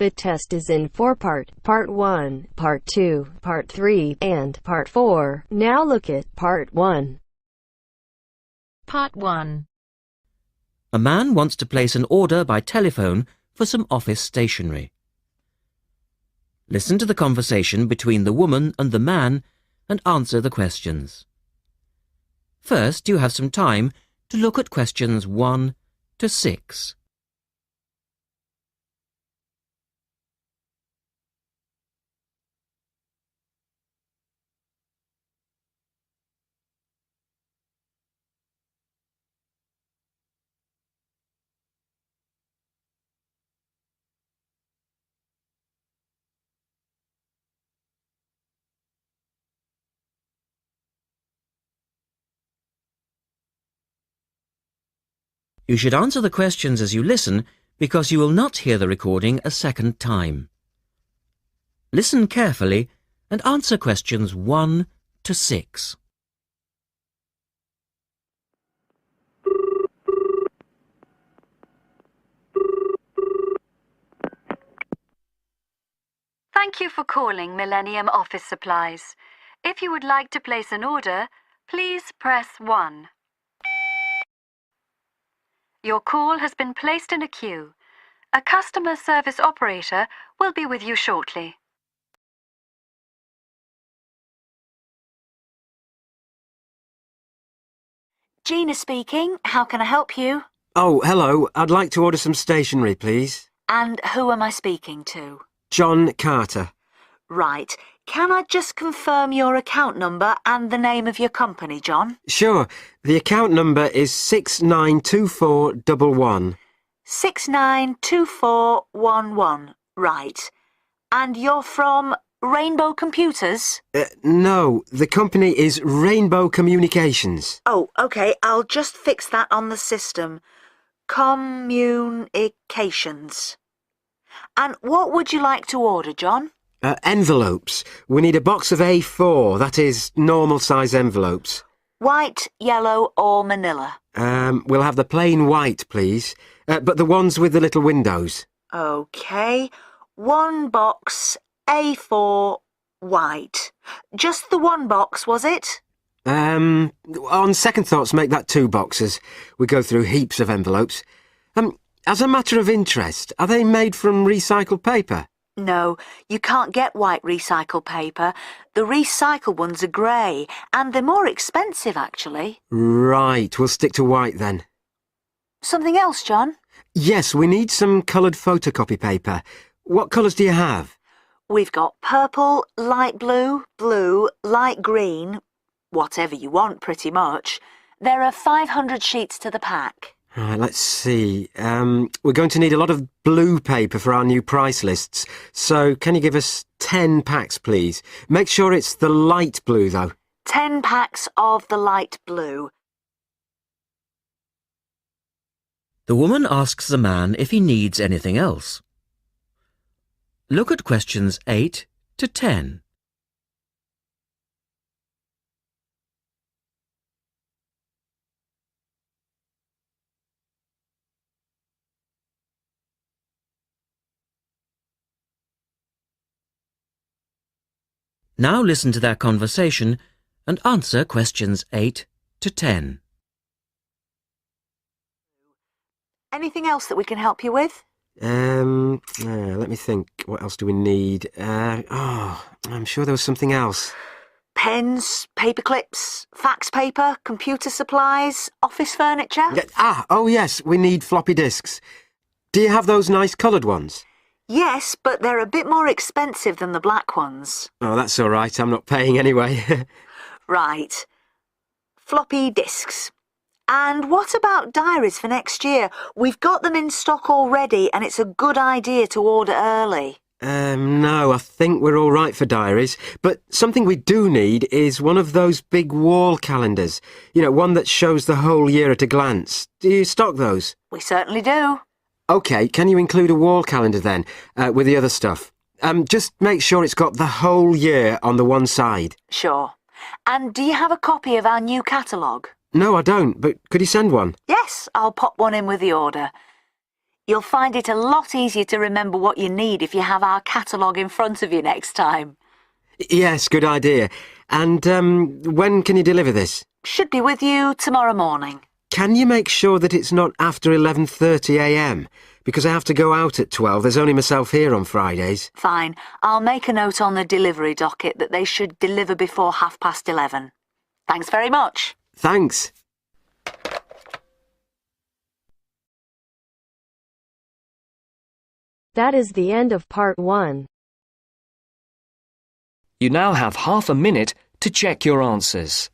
The test is in 4 parts: Part 1, Part 2, Part 3, and Part 4. Now look at Part 1. Part 1. A man wants to place an order by telephone for some office stationery. Listen to the conversation between the woman and the man and answer the questions. First, you have some time to look at questions 1 to 6. You should answer the questions as you listen because you will not hear the recording a second time. Listen carefully and answer questions 1 to 6. Thank you for calling Millennium Office Supplies. If you would like to place an order, please press 1. Your call has been placed in a queue. A customer service operator will be with you shortly. Gina speaking. How can I help you? Oh, hello. I'd like to order some stationery, please. And who am I speaking to? John Carter. Right. Can I just confirm your account number and the name of your company, John? Sure. The account number is 692411. 692411. Right. And you're from Rainbow Computers? No, the company is Rainbow Communications. Oh, OK. I'll just fix that on the system. Communications. And what would you like to order, John? Envelopes. We need a box of A4, that is, normal size envelopes. White, yellow or manila? We'll have the plain white, please. But the ones with the little windows. OK. 1 box, A4, white. Just the 1 box, was it? On second thoughts, make that 2 boxes. We go through heaps of envelopes. As a matter of interest, are they made from recycled paper? No, you can't get white recycled paper. The recycled ones are grey, and they're more expensive, actually. Right, we'll stick to white then. Something else, John? Yes, we need some coloured photocopy paper. What colours do you have? We've got purple, light blue, blue, light green, whatever you want, pretty much. There are 500 sheets to the pack. Right, let's see. We're going to need a lot of blue paper for our new price lists. So can you give us 10 packs, please? Make sure it's the light blue, though. 10 packs of the light blue. The woman asks the man if he needs anything else. Look at questions 8 to 10. Now listen to their conversation and answer questions 8 to 10. Anything else that we can help you with? Let me think. What else do we need? I'm sure there was something else. Pens, paper clips, fax paper, computer supplies, office furniture? Oh yes, we need floppy disks. Do you have those nice coloured ones? Yes, but they're a bit more expensive than the black ones. Oh, that's all right. I'm not paying anyway. Right. Floppy disks. And what about diaries for next year? We've got them in stock already, and it's a good idea to order early. No, I think we're all right for diaries. But something we do need is one of those big wall calendars. You know, one that shows the whole year at a glance. Do you stock those? We certainly do. OK, can you include a wall calendar then, with the other stuff? Just make sure it's got the whole year on the one side. Sure. And do you have a copy of our new catalogue? No, I don't, but could you send one? Yes, I'll pop one in with the order. You'll find it a lot easier to remember what you need if you have our catalogue in front of you next time. Yes, good idea. And when can you deliver this? Should be with you tomorrow morning. Can you make sure that it's not after 11:30 a.m? Because I have to go out at 12. There's only myself here on Fridays. Fine. I'll make a note on the delivery docket that they should deliver before 11:30. Thanks very much. Thanks. That is the end of part 1. You now have half a minute to check your answers.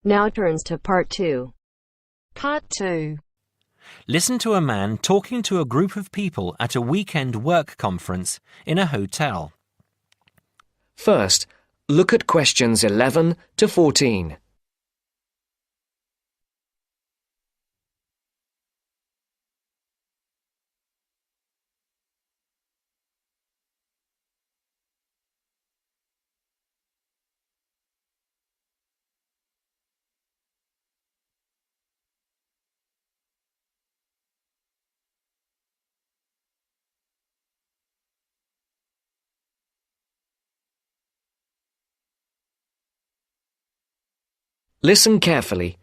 Now turns to part 2. Part 2. Listen to a man talking to a group of people at a weekend work conference in a hotel. First, look at questions 11 to 14. Listen carefully.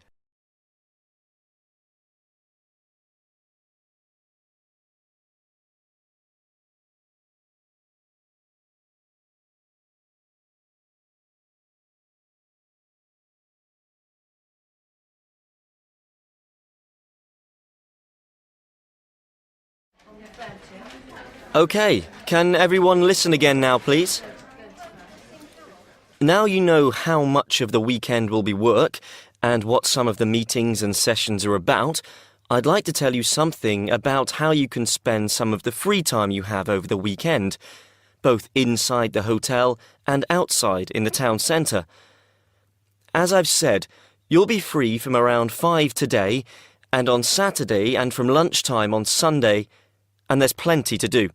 OK, can everyone listen again now, please? Now you know how much of the weekend will be work and what some of the meetings and sessions are about, I'd like to tell you something about how you can spend some of the free time you have over the weekend, both inside the hotel and outside in the town centre. As I've said, you'll be free from around 5 today and on Saturday and from lunchtime on Sunday, and there's plenty to do.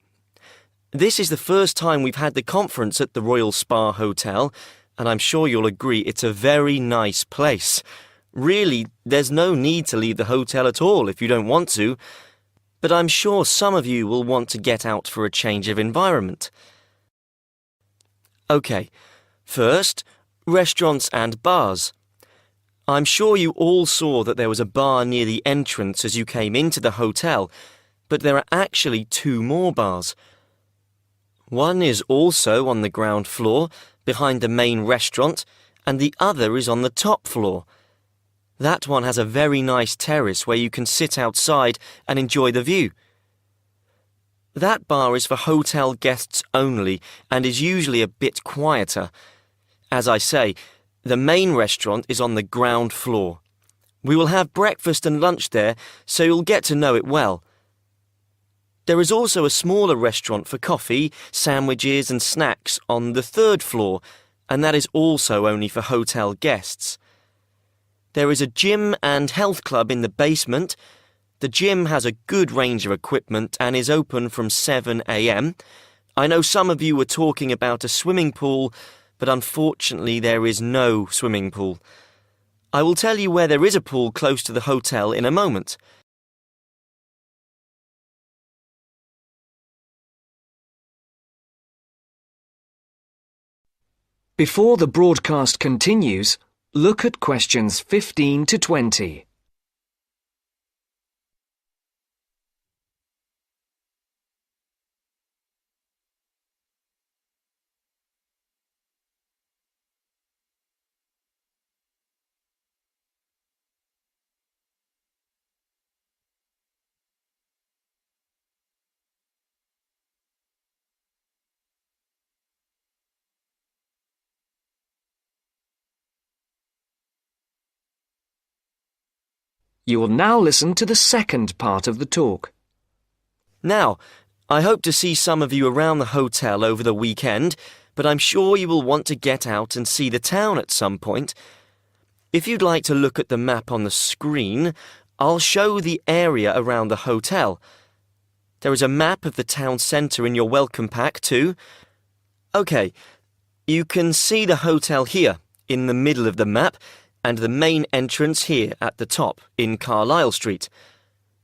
This is the first time we've had the conference at the Royal Spa Hotel, and I'm sure you'll agree it's a very nice place. Really, there's no need to leave the hotel at all if you don't want to, but I'm sure some of you will want to get out for a change of environment. OK, first, restaurants and bars. I'm sure you all saw that there was a bar near the entrance as you came into the hotel, but there are actually 2 more bars. One is also on the ground floor, behind the main restaurant, and the other is on the top floor. That one has a very nice terrace where you can sit outside and enjoy the view. That bar is for hotel guests only and is usually a bit quieter. As I say, the main restaurant is on the ground floor. We will have breakfast and lunch there, so you'll get to know it well. There is also a smaller restaurant for coffee, sandwiches and snacks on the 3rd floor, and that is also only for hotel guests. There is a gym and health club in the basement. The gym has a good range of equipment and is open from 7 a.m. I know some of you were talking about a swimming pool, but unfortunately there is no swimming pool. I will tell you where there is a pool close to the hotel in a moment. Before the broadcast continues, look at questions 15 to 20. You will now listen to the second part of the talk. Now, I hope to see some of you around the hotel over the weekend, but I'm sure you will want to get out and see the town at some point. If you'd like to look at the map on the screen, I'll show the area around the hotel. There is a map of the town centre in your welcome pack too. OK, you can see the hotel here in the middle of the map and the main entrance here at the top in Carlisle Street.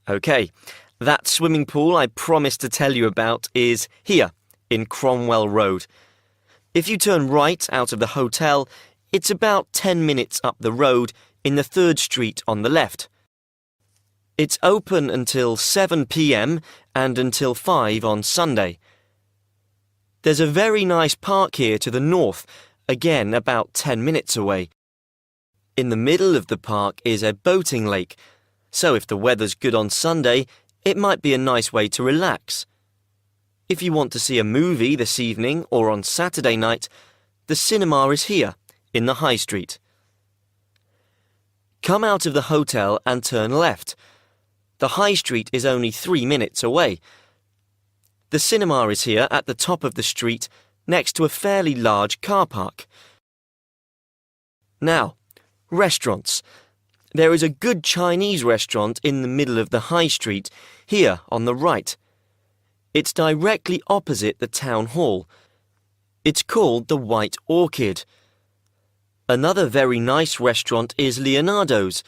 OK, that swimming pool I promised to tell you about is here in Cromwell Road. If you turn right out of the hotel, it's about 10 minutes up the road in the 3rd Street on the left. It's open until 7 p.m. and until 5 on Sunday. There's a very nice park here to the north, again about 10 minutes away. In the middle of the park is a boating lake, so if the weather's good on Sunday, it might be a nice way to relax. If you want to see a movie this evening or on Saturday night, the cinema is here in the High Street. Come out of the hotel and turn left. The High Street is only 3 minutes away. The cinema is here at the top of the street, next to a fairly large car park. Now, restaurants. There is a good Chinese restaurant in the middle of the High Street, here on the right. It's directly opposite the town hall. It's called the White Orchid. Another very nice restaurant is Leonardo's.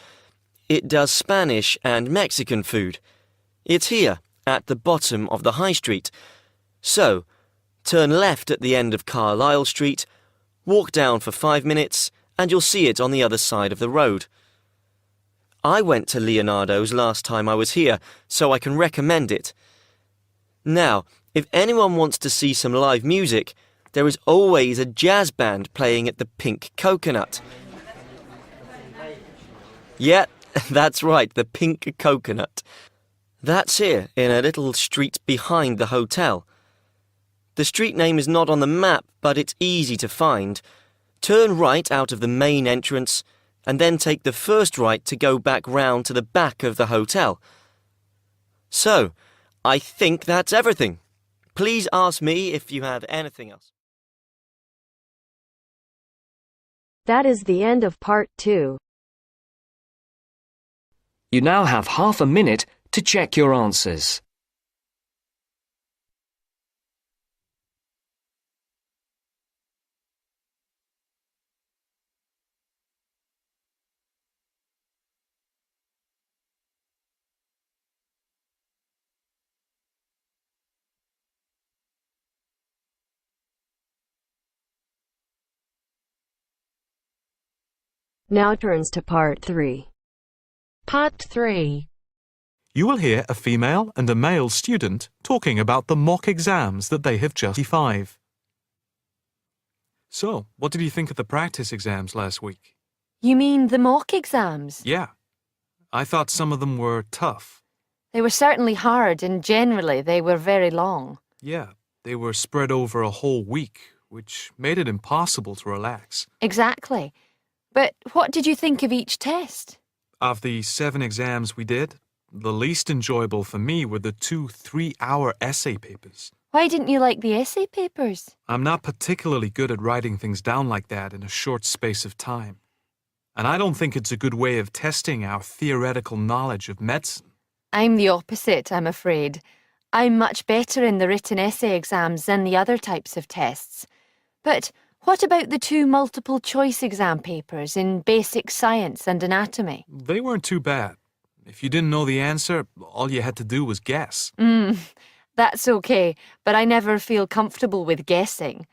It does Spanish and Mexican food. It's here, at the bottom of the High Street. So, turn left at the end of Carlisle Street, walk down for 5 minutes, and you'll see it on the other side of the road. I went to Leonardo's last time I was here, so I can recommend it. Now, if anyone wants to see some live music, there is always a jazz band playing at the Pink Coconut. Yeah, that's right, the Pink Coconut. That's here, in a little street behind the hotel. The street name is not on the map, but it's easy to find. Turn right out of the main entrance, and then take the first right to go back round to the back of the hotel. So, I think that's everything. Please ask me if you have anything else. That is the end of part 2. You now have half a minute to check your answers. Now turns to part 3. Part 3. You will hear a female and a male student talking about the mock exams that they have just 5. So, what did you think of the practice exams last week? You mean the mock exams? Yeah. I thought some of them were tough. They were certainly hard and generally they were very long. Yeah, they were spread over a whole week, which made it impossible to relax. Exactly. But what did you think of each test? Of the 7 exams we did, the least enjoyable for me were the 2 3-hour essay papers. Why didn't you like the essay papers? I'm not particularly good at writing things down like that in a short space of time. And I don't think it's a good way of testing our theoretical knowledge of medicine. I'm the opposite, I'm afraid. I'm much better in the written essay exams than the other types of tests. But what about the 2 multiple-choice exam papers in basic science and anatomy? They weren't too bad. If you didn't know the answer, all you had to do was guess. That's okay, but I never feel comfortable with guessing.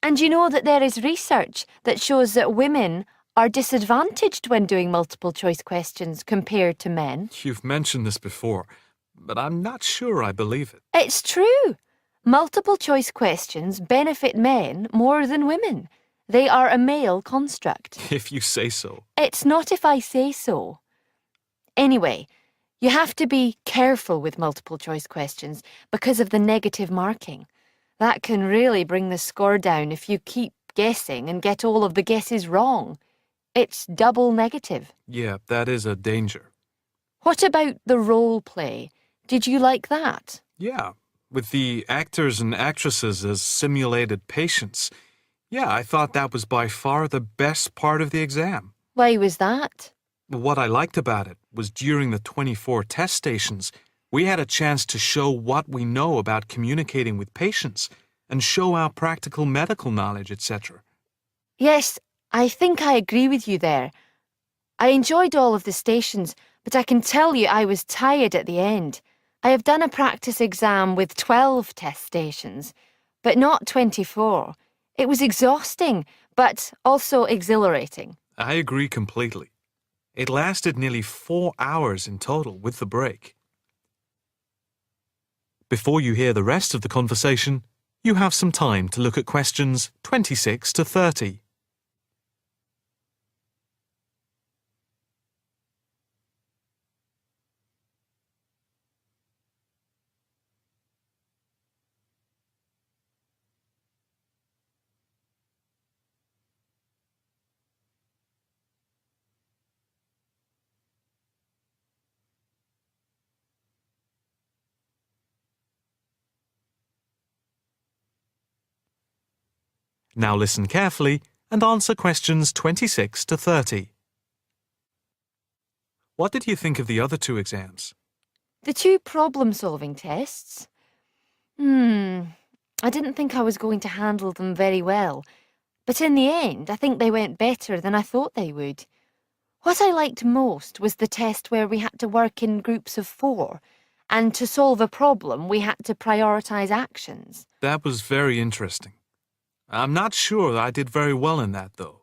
And you know that there is research that shows that women are disadvantaged when doing multiple-choice questions compared to men. You've mentioned this before, but I'm not sure I believe it. It's true. Multiple-choice questions benefit men more than women. They are a male construct. If you say so. It's not if I say so. Anyway, you have to be careful with multiple-choice questions because of the negative marking. That can really bring the score down if you keep guessing and get all of the guesses wrong. It's double negative. Yeah, that is a danger. What about the role play? Did you like that? Yeah, with the actors and actresses as simulated patients. Yeah, I thought that was by far the best part of the exam. Why was that? What I liked about it was during the 24 test stations, we had a chance to show what we know about communicating with patients and show our practical medical knowledge, etc. Yes, I think I agree with you there. I enjoyed all of the stations, but I can tell you I was tired at the end. I have done a practice exam with 12 test stations, but not 24. It was exhausting, but also exhilarating. I agree completely. It lasted nearly 4 hours in total with the break. Before you hear the rest of the conversation, you have some time to look at questions 26 to 30. Now listen carefully and answer questions 26 to 30. What did you think of the other two exams? The two problem-solving tests? I didn't think I was going to handle them very well, but in the end I think they went better than I thought they would. What I liked most was the test where we had to work in groups of 4, and to solve a problem we had to prioritise actions. That was very interesting. I'm not sure I did very well in that, though.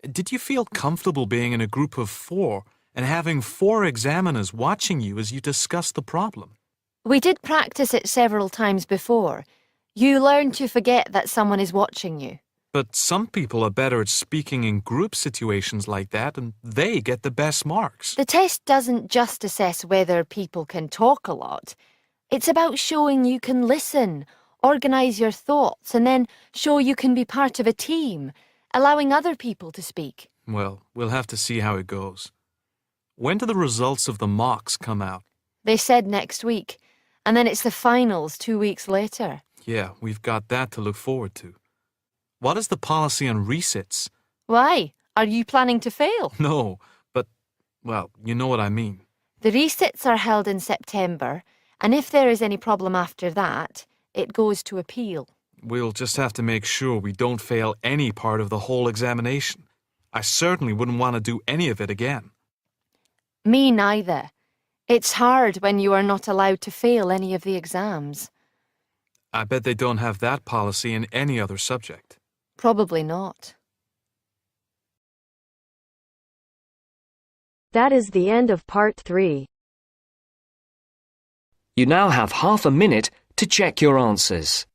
Did you feel comfortable being in a group of 4 and having 4 examiners watching you as you discussed the problem? We did practice it several times before. You learn to forget that someone is watching you. But some people are better at speaking in group situations like that, and they get the best marks. The test doesn't just assess whether people can talk a lot. It's about showing you can listen, organise your thoughts, and then show you can be part of a team, allowing other people to speak. Well, we'll have to see how it goes. When do the results of the mocks come out? They said next week, and then it's the finals 2 weeks later. Yeah, we've got that to look forward to. What is the policy on resits? Why? Are you planning to fail? No, but, well, you know what I mean. The resits are held in September, and if there is any problem after that, it goes to appeal. We'll just have to make sure we don't fail any part of the whole examination. I certainly wouldn't want to do any of it again. Me neither. It's hard when you are not allowed to fail any of the exams. I bet they don't have that policy in any other subject. Probably not. That is the end of part 3. You now have half a minute to check your answers.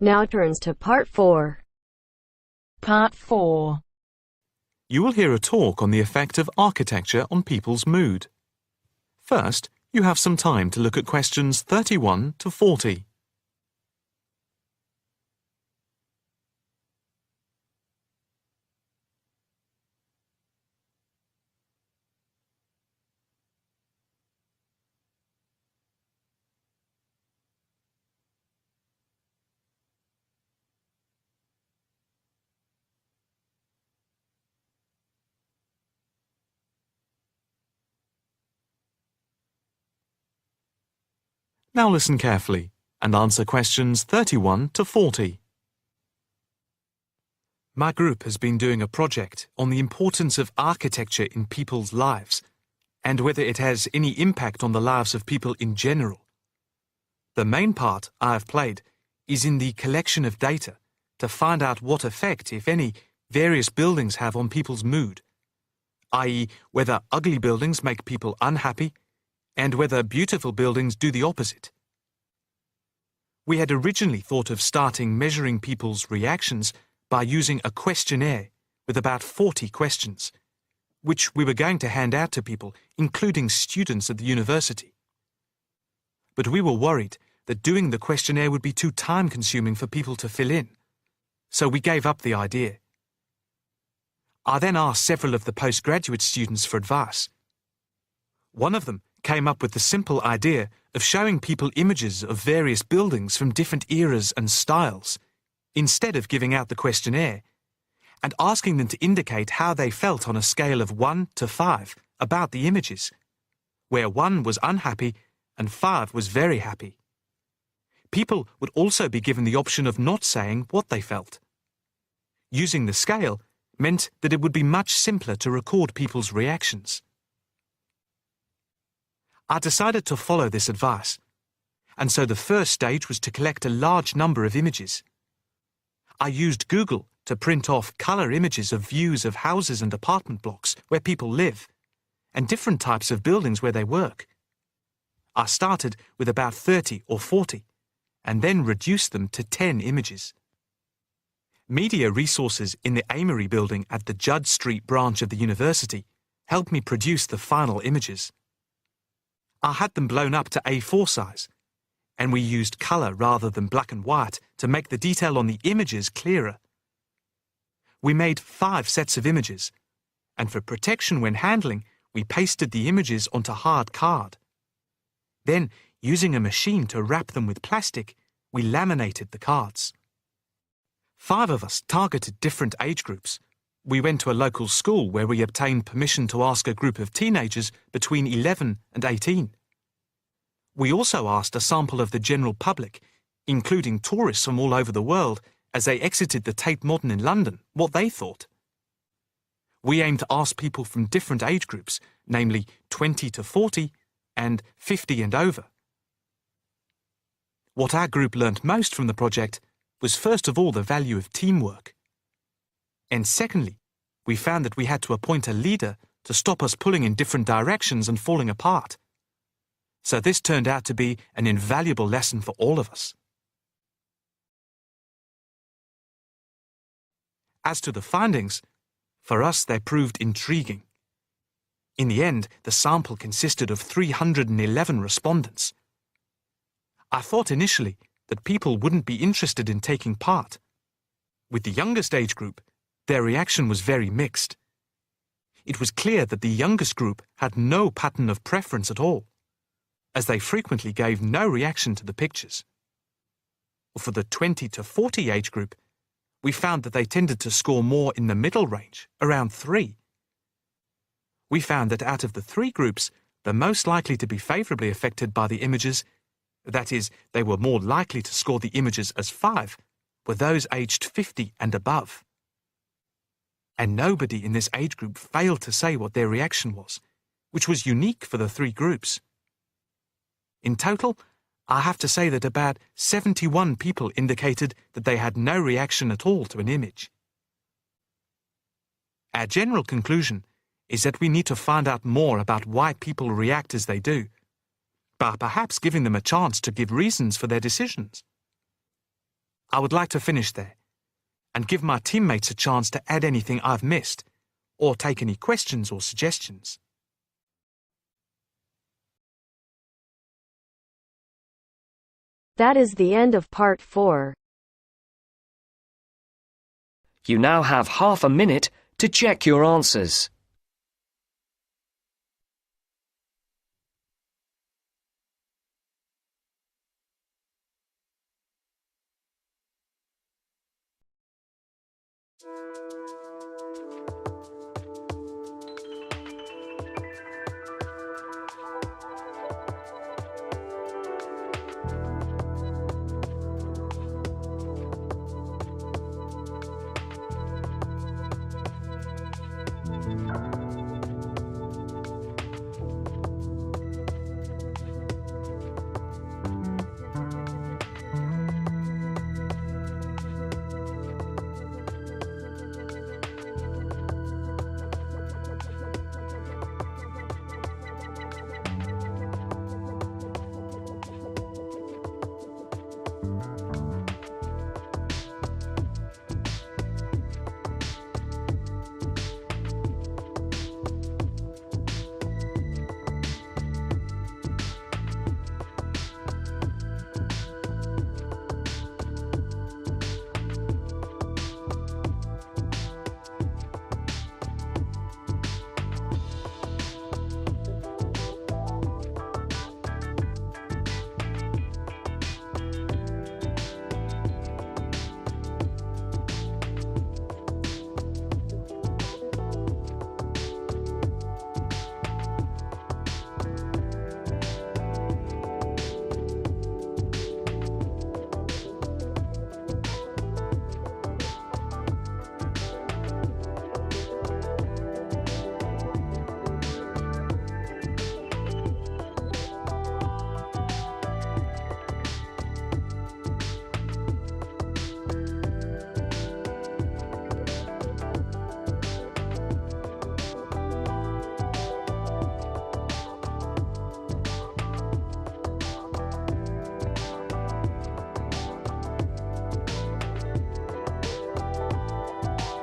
Now turns to part 4. Part 4. You will hear a talk on the effect of architecture on people's mood. First, you have some time to look at questions 31 to 40. Now listen carefully and answer questions 31 to 40. My group has been doing a project on the importance of architecture in people's lives and whether it has any impact on the lives of people in general. The main part I have played is in the collection of data to find out what effect, if any, various buildings have on people's mood, i.e. whether ugly buildings make people unhappy and whether beautiful buildings do the opposite. We had originally thought of starting measuring people's reactions by using a questionnaire with about 40 questions, which we were going to hand out to people, including students at the university. But we were worried that doing the questionnaire would be too time-consuming for people to fill in, so we gave up the idea. I then asked several of the postgraduate students for advice. One of them came up with the simple idea of showing people images of various buildings from different eras and styles, instead of giving out the questionnaire, and asking them to indicate how they felt on a scale of 1 to 5 about the images, where 1 was unhappy and 5 was very happy. People would also be given the option of not saying what they felt. Using the scale meant that it would be much simpler to record people's reactions. I decided to follow this advice, and so the first stage was to collect a large number of images. I used Google to print off colour images of views of houses and apartment blocks where people live, and different types of buildings where they work. I started with about 30 or 40, and then reduced them to 10 images. Media resources in the Amory building at the Judd Street branch of the university helped me produce the final images. I had them blown up to A4 size, and we used colour rather than black and white to make the detail on the images clearer. We made 5 sets of images, and for protection when handling, we pasted the images onto hard card. Then, using a machine to wrap them with plastic, we laminated the cards. 5 of us targeted different age groups. We went to a local school where we obtained permission to ask a group of teenagers between 11 and 18. We also asked a sample of the general public, including tourists from all over the world, as they exited the Tate Modern in London, what they thought. We aimed to ask people from different age groups, namely 20 to 40 and 50 and over. What our group learnt most from the project was first of all the value of teamwork. And secondly, we found that we had to appoint a leader to stop us pulling in different directions and falling apart. So this turned out to be an invaluable lesson for all of us. As to the findings, for us they proved intriguing. In the end, the sample consisted of 311 respondents. I thought initially that people wouldn't be interested in taking part. With the youngest age group, their reaction was very mixed. It was clear that the youngest group had no pattern of preference at all, as they frequently gave no reaction to the pictures. For the 20 to 40 age group, we found that they tended to score more in the middle range, around 3. We found that out of the 3 groups, the most likely to be favourably affected by the images, that is, they were more likely to score the images as 5, were those aged 50 and above. And nobody in this age group failed to say what their reaction was, which was unique for the 3 groups. In total, I have to say that about 71 people indicated that they had no reaction at all to an image. Our general conclusion is that we need to find out more about why people react as they do, by perhaps giving them a chance to give reasons for their decisions. I would like to finish there, and give my teammates a chance to add anything I've missed, or take any questions or suggestions. That is the end of part 4. You now have half a minute to check your answers.